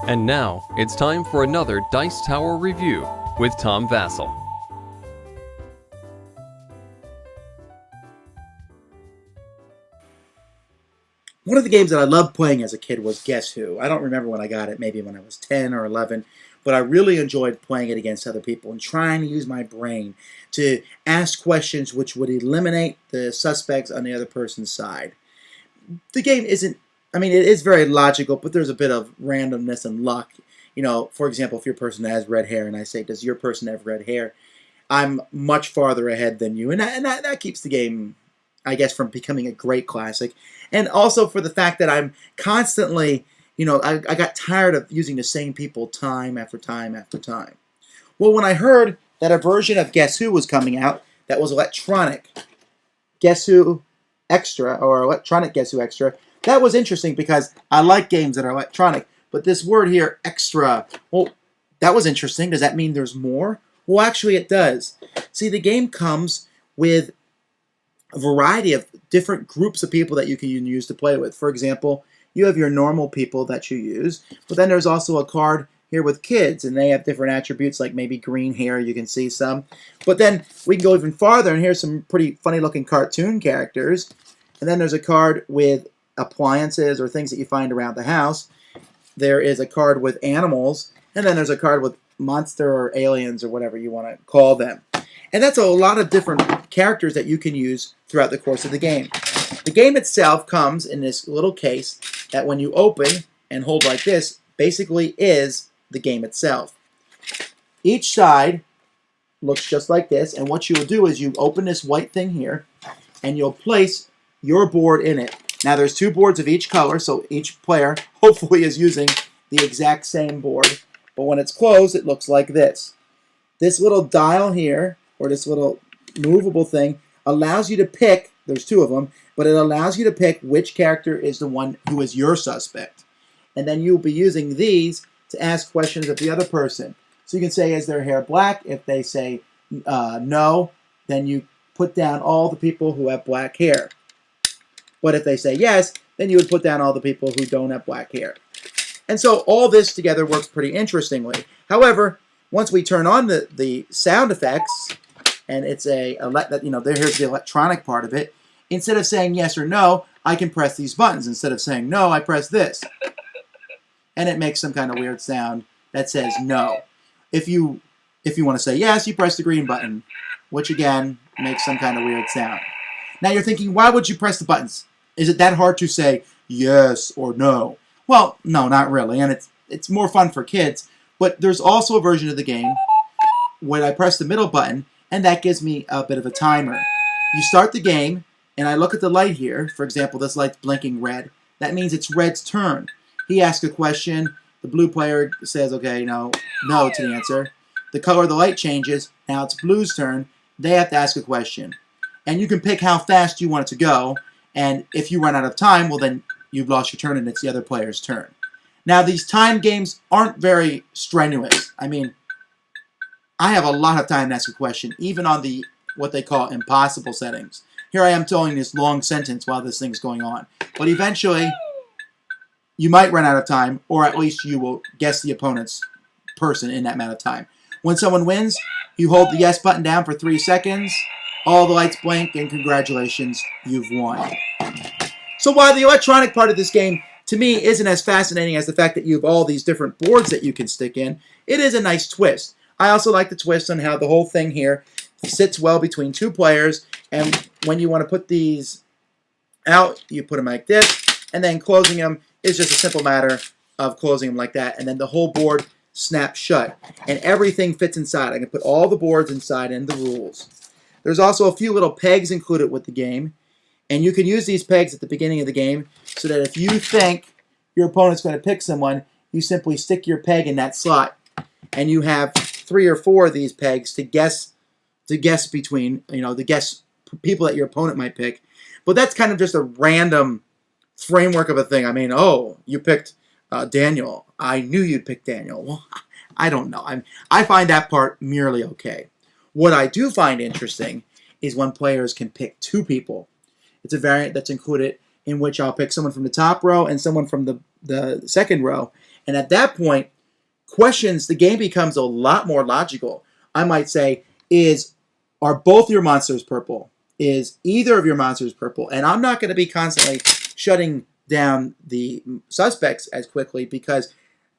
And now, it's time for another Dice Tower review with Tom Vasel. One of the games that I loved playing as a kid was Guess Who. I don't remember when I got it, maybe when I was 10 or 11, but I really enjoyed playing it against other people and trying to use my brain to ask questions which would eliminate the suspects on the other person's side. The game isn't, it is very logical, but there's a bit of randomness and luck. For example, if your person has red hair and I say, does your person have red hair? I'm much farther ahead than you, and that keeps the game, I guess, from becoming a great classic. And also for the fact that I'm constantly, I got tired of using the same people time after time after time. Well, when I heard that a version of Guess Who was coming out that was electronic Guess Who Extra, or electronic Guess Who Extra, that was interesting because I like games that are electronic. But this word here, extra, well, that was interesting. Does that mean there's more? Well, actually it does. See, the game comes with a variety of different groups of people that you can use to play with. For example, you have your normal people that you use, but then there's also a card here with kids, and they have different attributes like maybe green hair, you can see some. But then we can go even farther, and here's some pretty funny looking cartoon characters. And then there's a card with appliances or things that you find around the house. There is a card with animals, and then there's a card with monster or aliens or whatever you want to call them. And that's a lot of different characters that you can use throughout the course of the game. The game itself comes in this little case that when you open and hold like this, basically is the game itself. Each side looks just like this, and what you'll do is you open this white thing here, and you'll place your board in it. Now there's two boards of each color, so each player hopefully is using the exact same board. But when it's closed, it looks like this. This little dial here, or this little movable thing, allows you to pick, there's two of them, but it allows you to pick which character is the one who is your suspect. And then you'll be using these to ask questions of the other person. So you can say, is their hair black? If they say no, then you put down all the people who have black hair. But if they say yes, then you would put down all the people who don't have black hair. And so all this together works pretty interestingly. However, once we turn on the sound effects, and it's here's the electronic part of it, instead of saying yes or no, I can press these buttons. Instead of saying no, I press this. And it makes some kind of weird sound that says no. If you want to say yes, you press the green button, which again makes some kind of weird sound. Now you're thinking, why would you press the buttons? Is it that hard to say yes or no? Well, no, not really, and it's more fun for kids. But there's also a version of the game when I press the middle button, and that gives me a bit of a timer. You start the game, and I look at the light here. For example, this light's blinking red. That means it's Red's turn. He asks a question. The blue player says, okay, no to the answer. The color of the light changes. Now it's Blue's turn. They have to ask a question. And you can pick how fast you want it to go. And if you run out of time, well, then you've lost your turn, and it's the other player's turn. Now, these time games aren't very strenuous. I have a lot of time to ask a question, even on the what they call impossible settings. Here I am telling this long sentence while this thing's going on. But eventually, you might run out of time, or at least you will guess the opponent's person in that amount of time. When someone wins, you hold the yes button down for 3 seconds, all the lights blink, and congratulations, you've won. So while the electronic part of this game, to me, isn't as fascinating as the fact that you have all these different boards that you can stick in, it is a nice twist. I also like the twist on how the whole thing here sits well between two players, and when you want to put these out, you put them like this, and then closing them is just a simple matter of closing them like that, and then the whole board snaps shut, and everything fits inside. I can put all the boards inside and the rules. There's also a few little pegs included with the game, and you can use these pegs at the beginning of the game so that if you think your opponent's going to pick someone, you simply stick your peg in that slot, and you have 3 or 4 of these pegs to guess between, the guess people that your opponent might pick. But that's kind of just a random framework of a thing. Oh, you picked Daniel. I knew you'd pick Daniel. Well, I don't know. I find that part merely okay. What I do find interesting is when players can pick 2 people. It's a variant that's included in which I'll pick someone from the top row and someone from the second row. And at that point, questions, the game becomes a lot more logical. I might say, are both your monsters purple? Is either of your monsters purple? And I'm not going to be constantly shutting down the suspects as quickly, because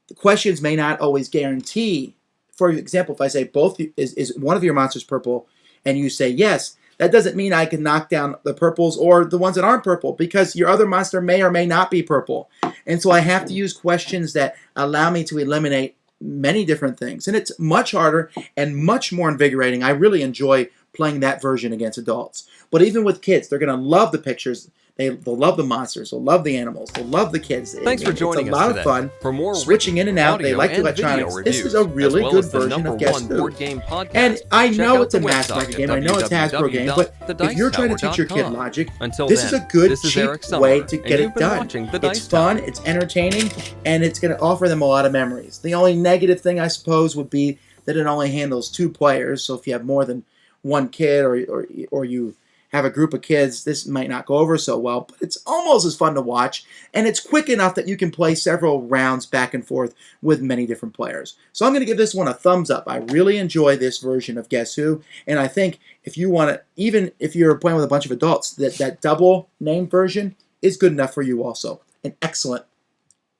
the questions may not always guarantee. For example, if I say is one of your monsters purple, and you say yes, that doesn't mean I can knock down the purples or the ones that aren't purple, because your other monster may or may not be purple. And so I have to use questions that allow me to eliminate many different things. And it's much harder and much more invigorating. I really enjoy playing that version against adults. But even with kids, they're going to love the pictures. They'll love the monsters. They'll love the animals. They'll love the kids. Thanks for joining us It's a lot today. of fun. For more Switching in and out. They audio like the and electronics. video This is reviews, a really as well good as the version of Guess #1 Who. board game podcast, And I check know out it's a the mass website market at game. I know it's a Hasbro game. But if you're trying to teach your kid www.thedicetower.com. logic, Until this then, is a good, this is cheap Eric Summer, way to and get you've it been done. watching The It's Dice fun, Tower. it's entertaining, and it's going to offer them a lot of memories. The only negative thing, I suppose, would be that it only handles 2 players. So if you have more than one kid, or you have a group of kids, this might not go over so well, but it's almost as fun to watch, and it's quick enough that you can play several rounds back and forth with many different players. So I'm going to give this one a thumbs up. I really enjoy this version of Guess Who, and I think if you want to, even if you're playing with a bunch of adults, that double name version is good enough for you also. And excellent.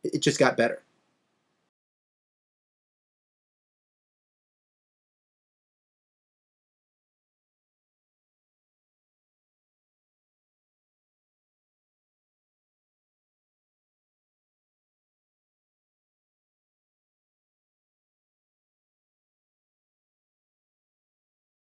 It just got better.